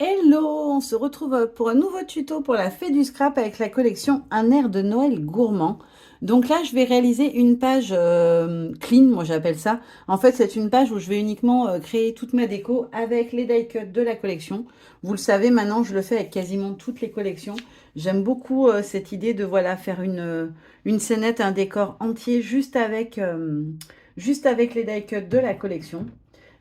Hello, on se retrouve pour un nouveau tuto pour la fée du scrap avec la collection Un air de Noël gourmand. Donc là, je vais réaliser une page clean, moi j'appelle ça. En fait, c'est une page où je vais uniquement créer toute ma déco avec les die cuts de la collection. Vous le savez, maintenant, je le fais avec quasiment toutes les collections. J'aime beaucoup cette idée de voilà faire une scénette, un décor entier juste avec les die cuts de la collection.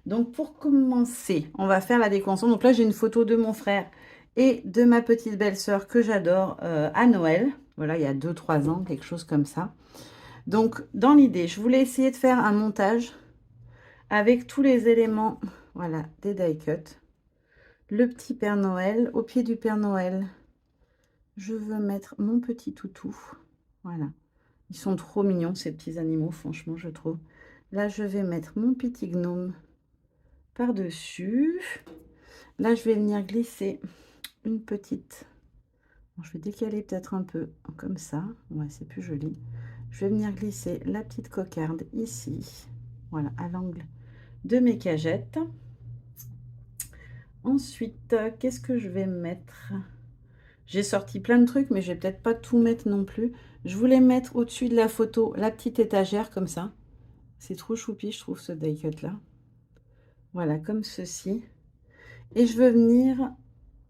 Donc pour commencer, on va faire la déco ensemble. Donc là, j'ai une photo de mon frère et de ma petite belle-sœur que j'adore à Noël. Voilà, il y a 2 3 ans, quelque chose comme ça. Donc dans l'idée, je voulais essayer de faire un montage avec tous les éléments, voilà, des die cuts. Le petit Père Noël, au pied du Père Noël, je veux mettre mon petit toutou. Voilà, ils sont trop mignons ces petits animaux, franchement, je trouve. Là, je vais mettre mon petit gnome par-dessus. Là, je vais venir glisser une petite... Bon, je vais décaler peut-être un peu comme ça. Ouais, c'est plus joli. Je vais venir glisser la petite cocarde ici. Voilà, à l'angle de mes cagettes. Ensuite, qu'est-ce que je vais mettre? J'ai sorti plein de trucs, mais je vais peut-être pas tout mettre non plus. Je voulais mettre au-dessus de la photo la petite étagère comme ça. C'est trop choupi, je trouve, ce die cut là. Voilà, comme ceci. Et je veux venir...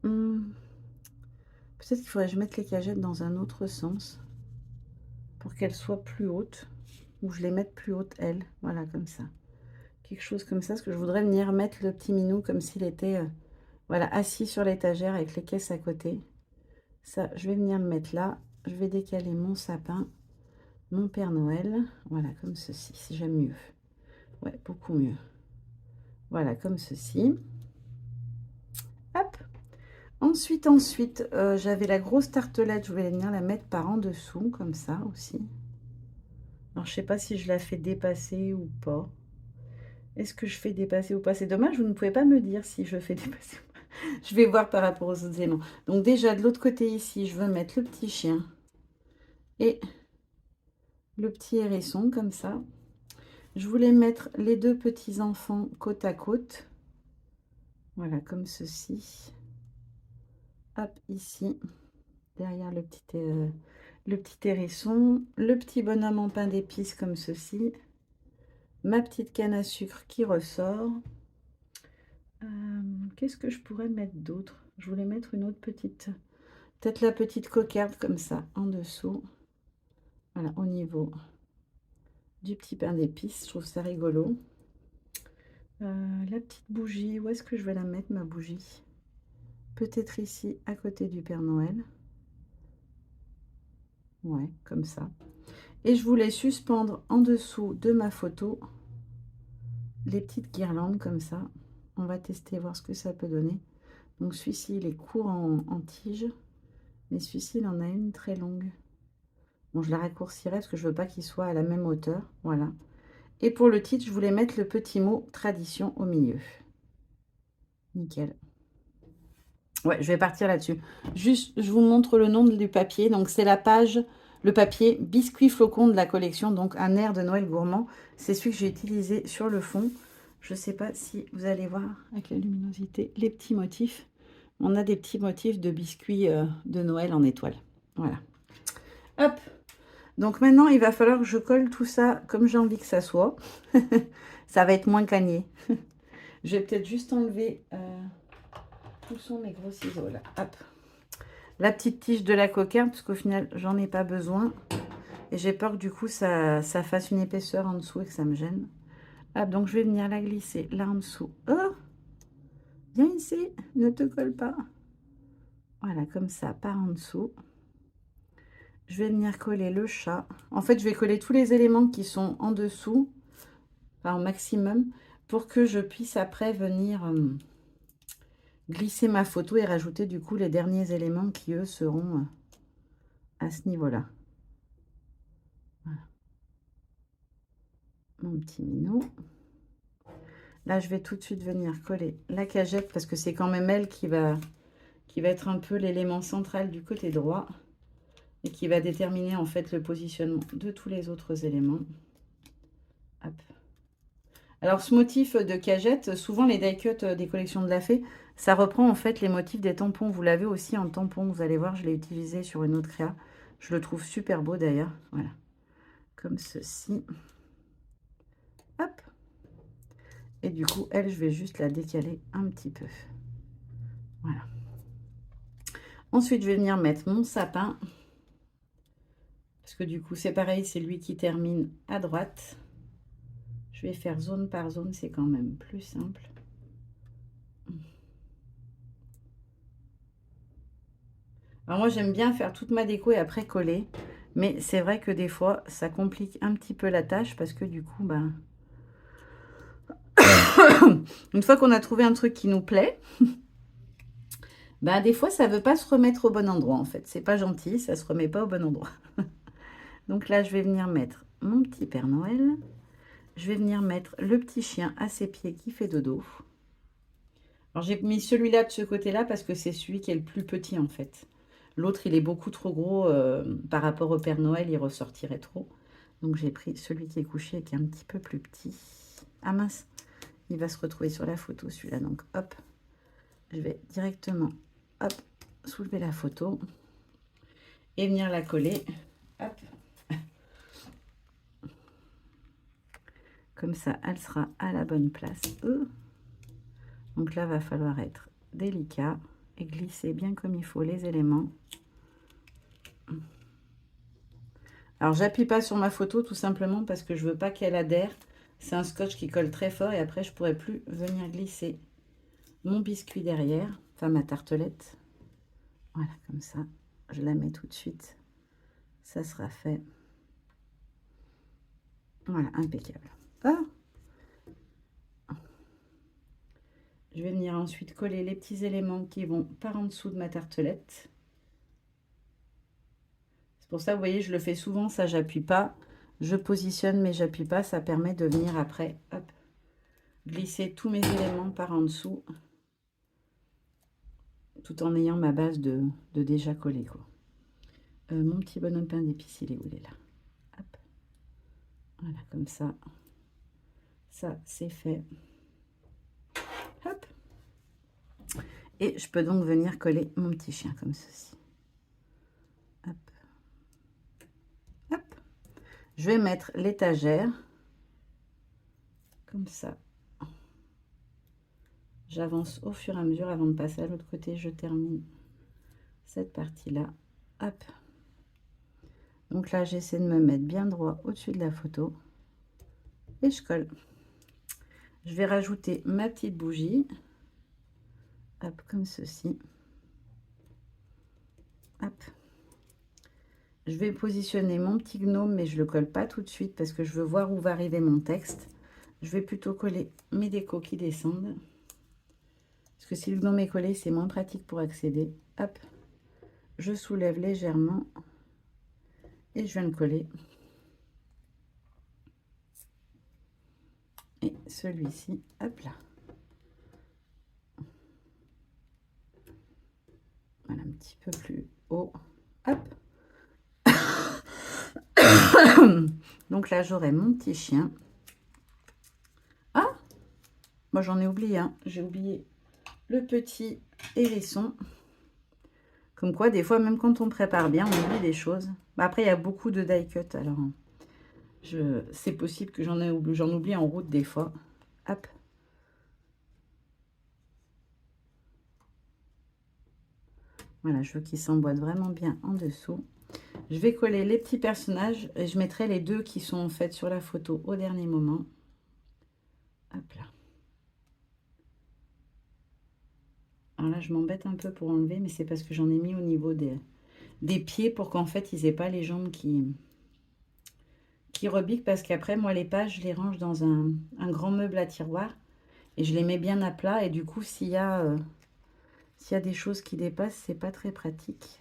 peut-être qu'il faudrait que je mette les cagettes dans un autre sens pour qu'elles soient plus hautes, ou je les mette plus hautes, elles. Voilà, comme ça. Quelque chose comme ça, parce que je voudrais venir mettre le petit minou comme s'il était voilà, assis sur l'étagère avec les caisses à côté. Ça, je vais venir le mettre là. Je vais décaler mon sapin, mon Père Noël. Voilà, comme ceci, si j'aime mieux. Ouais, beaucoup mieux. Voilà, comme ceci. Hop. Ensuite, j'avais la grosse tartelette. Je vais venir la mettre par en dessous, comme ça aussi. Alors, je sais pas si je la fais dépasser ou pas. Est-ce que je fais dépasser ou pas? C'est dommage, vous ne pouvez pas me dire si je fais dépasser ou pas. Je vais voir par rapport aux autres éléments. Donc déjà, de l'autre côté ici, je veux mettre le petit chien et le petit hérisson, comme ça. Je voulais mettre les deux petits enfants côte à côte. Voilà, comme ceci. Hop, ici, derrière le petit hérisson. Le petit bonhomme en pain d'épices, comme ceci. Ma petite canne à sucre qui ressort. Qu'est-ce que je pourrais mettre d'autre? Je voulais mettre une autre petite... Peut-être la petite cocarde comme ça, en dessous. Voilà, au niveau du petit pain d'épices. Je trouve ça rigolo. La petite bougie, où est-ce que je vais la mettre, ma bougie? Peut-être ici, à côté du Père Noël. Ouais, comme ça. Et je voulais suspendre en dessous de ma photo les petites guirlandes comme ça. On va tester, voir ce que ça peut donner. Donc celui-ci, il est court en tige. Mais celui-ci, il en a une très longue. Bon, je la raccourcirai parce que je veux pas qu'il soit à la même hauteur. Voilà. Et pour le titre, je voulais mettre le petit mot tradition au milieu. Nickel. Ouais, je vais partir là-dessus. Juste, je vous montre le nom du papier. Donc, c'est la page, le papier Biscuit Flocon de la collection. Donc, un air de Noël gourmand. C'est celui que j'ai utilisé sur le fond. Je ne sais pas si vous allez voir avec la luminosité les petits motifs. On a des petits motifs de biscuits de Noël en étoile. Voilà. Hop. Donc maintenant, il va falloir que je colle tout ça comme j'ai envie que ça soit. Ça va être moins gagné. Je vais peut-être juste enlever... où sont mes gros ciseaux là? Hop. La petite tige de la cocarde, parce qu'au final, j'en ai pas besoin. Et j'ai peur que du coup, ça fasse une épaisseur en dessous et que ça me gêne. Hop, donc je vais venir la glisser là en dessous. Oh! Viens ici, ne te colle pas. Voilà, comme ça, par en dessous. Je vais venir coller le chat. En fait, je vais coller tous les éléments qui sont en dessous, enfin au maximum, pour que je puisse après venir glisser ma photo et rajouter du coup les derniers éléments qui, eux, seront à ce niveau-là. Voilà. Mon petit minou. Là, je vais tout de suite venir coller la cagette parce que c'est quand même elle qui va être un peu l'élément central du côté droit et qui va déterminer en fait le positionnement de tous les autres éléments. Hop. Alors, ce motif de cagette, souvent les die cuts des collections de la fée Ça reprend en fait les motifs des tampons. Vous l'avez aussi en tampon. Vous allez voir, je l'ai utilisé sur une autre créa. Je le trouve super beau d'ailleurs. Voilà. Comme ceci. Hop. Et du coup, elle, je vais juste la décaler un petit peu. Voilà. Ensuite, je vais venir mettre mon sapin. Parce que du coup, c'est pareil, c'est lui qui termine à droite. Je vais faire zone par zone, c'est quand même plus simple. Alors moi, j'aime bien faire toute ma déco et après coller. Mais c'est vrai que des fois, ça complique un petit peu la tâche parce que du coup, ben... une fois qu'on a trouvé un truc qui nous plaît, ben des fois, ça ne veut pas se remettre au bon endroit en fait. C'est pas gentil, ça ne se remet pas au bon endroit. Donc là, je vais venir mettre mon petit Père Noël. Je vais venir mettre le petit chien à ses pieds qui fait dodo. Alors j'ai mis celui-là de ce côté-là parce que c'est celui qui est le plus petit en fait. L'autre, il est beaucoup trop gros par rapport au Père Noël, il ressortirait trop. Donc j'ai pris celui qui est couché et qui est un petit peu plus petit. Ah mince, il va se retrouver sur la photo celui-là. Donc hop, je vais directement hop, soulever la photo et venir la coller. Hop. Comme ça, elle sera à la bonne place. Donc là, va falloir être délicat et glisser bien comme il faut les éléments. Alors, j'appuie pas sur ma photo tout simplement parce que je veux pas qu'elle adhère. C'est un scotch qui colle très fort et après, je pourrai plus venir glisser mon biscuit derrière, enfin ma tartelette. Voilà, comme ça. Je la mets tout de suite. Ça sera fait. Voilà, impeccable. Ah, je vais venir ensuite coller les petits éléments qui vont par en dessous de ma tartelette. C'est pour ça, vous voyez, je le fais souvent, ça, j'appuie pas. Je positionne, mais j'appuie pas. Ça permet de venir après, hop, glisser tous mes éléments par en dessous, tout en ayant ma base de déjà collé, quoi. Mon petit bonhomme pain d'épices, il est où? Il est là. Hop. Voilà, comme ça. Ça, c'est fait. Hop. Et je peux donc venir coller mon petit chien comme ceci. Hop. Hop. Je vais mettre l'étagère. Comme ça. J'avance au fur et à mesure avant de passer à l'autre côté. Je termine cette partie-là. Hop. Donc là, j'essaie de me mettre bien droit au-dessus de la photo. Et je colle. Je vais rajouter ma petite bougie. Hop, comme ceci. Hop. Je vais positionner mon petit gnome, mais je ne le colle pas tout de suite parce que je veux voir où va arriver mon texte. Je vais plutôt coller mes décos qui descendent. Parce que si le gnome est collé, c'est moins pratique pour accéder. Hop, je soulève légèrement et je viens le coller. Et celui-ci, hop là. Voilà, un petit peu plus haut. Hop. Donc là, j'aurai mon petit chien. Ah, moi j'en ai oublié un. J'ai oublié le petit hérisson. Comme quoi, des fois, même quand on prépare bien, on oublie des choses. Bah, après, il y a beaucoup de die cut, alors c'est possible que j'en oublie en route des fois. Hop. Voilà, je veux qu'il s'emboîte vraiment bien en dessous. Je vais coller les petits personnages et je mettrai les deux qui sont en fait sur la photo au dernier moment. Hop là. Alors là, je m'embête un peu pour enlever, mais c'est parce que j'en ai mis au niveau des pieds pour qu'en fait, ils n'aient pas les jambes qui rebiquent. Parce qu'après, moi, les pages, je les range dans un grand meuble à tiroir et je les mets bien à plat. Et du coup, s'il y a des choses qui dépassent, c'est pas très pratique.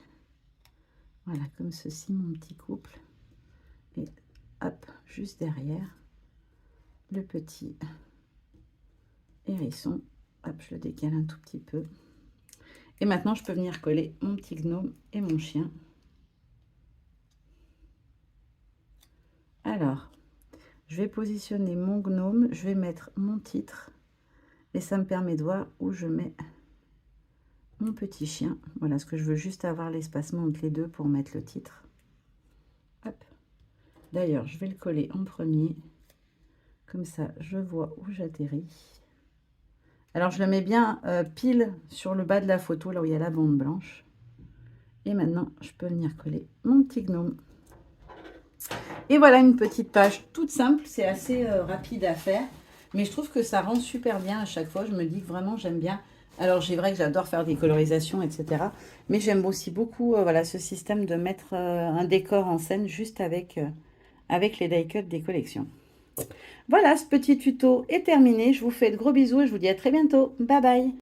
Voilà, comme ceci, mon petit couple. Et hop, juste derrière, le petit hérisson. Hop, je le décale un tout petit peu. Et maintenant, je peux venir coller mon petit gnome et mon chien. Alors, je vais positionner mon gnome. Je vais mettre mon titre. Et ça me permet de voir où je mets mon petit chien. Voilà ce que je veux, juste avoir l'espacement entre les deux pour mettre le titre. Hop. D'ailleurs, je vais le coller en premier. Comme ça, je vois où j'atterris. Alors, je le mets bien pile sur le bas de la photo, là où il y a la bande blanche. Et maintenant, je peux venir coller mon petit gnome. Et voilà une petite page toute simple. C'est assez rapide à faire. Mais je trouve que ça rend super bien à chaque fois. Je me dis que vraiment, j'aime bien. Alors, c'est vrai que j'adore faire des colorisations, etc. Mais j'aime aussi beaucoup voilà, ce système de mettre un décor en scène juste avec les die cuts des collections. Voilà, ce petit tuto est terminé. Je vous fais de gros bisous et je vous dis à très bientôt. Bye bye!